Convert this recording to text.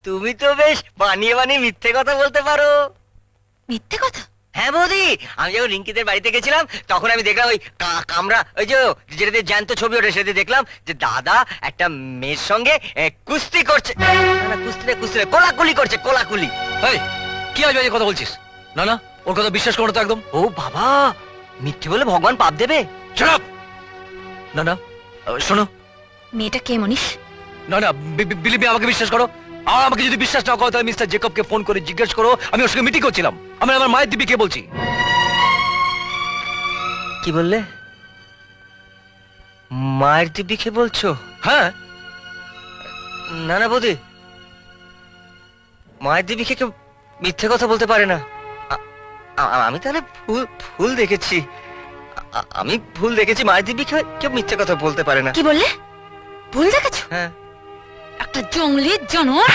তুমি তো বেশ বানিয়ে বানিয়ে মিথ্যে কথা বলতে পারো। মিথ্যে কথা? হ্যাঁ বৌদি, আমি যখন রিঙ্কিদের বাড়িতে গেছিলাম তখন আমি দেখলাম ওই কামরা, ওই যে যেটাতে জ্যান্ত ছবি ওঠে, সেটাতে দেখলাম যে দাদা একটা মেয়ের সঙ্গে কুস্তি করছে। না না, কুস্তি না, কুস্তি না, কোলাকুলি করছে, কোলাকুলি। এই, কি আজে কথা বলছিস? না না, ওর কথা বিশ্বাস করো তো একদম। ও বাবা, মিথ্যে বলে ভগবান পাপ দেবে? Shut up! না না, শোনো। মেয়েটা কে মনীষ? না না, বিলিপি আমাকে বিশ্বাস করো। আর আমাকে যদি বিশ্বাস না করো তাহলে মিস্টার জেকবকে ফোন করে জিজ্ঞেস করো আমি ওর সঙ্গে মিটিং করছিলাম। আমি আমার মায়ের দিব্যিকে বলছি। কি বললে? মায়ের দিব্যিকে বলছো? হ্যাঁ। না না বৌদি, মায়ের দিব্যিকে কেউ মিথ্যে কথা বলতে পারে না। আমি তাহলে ভুল দেখেছি। আমি ভুল দেখেছি, মায়ের দিব্যিকে কেউ মিথ্যে কথা বলতে পারে না। কি বললে? ভুল দেখেছো? হ্যাঁ। একটা জঙ্গলি জানোয়ার।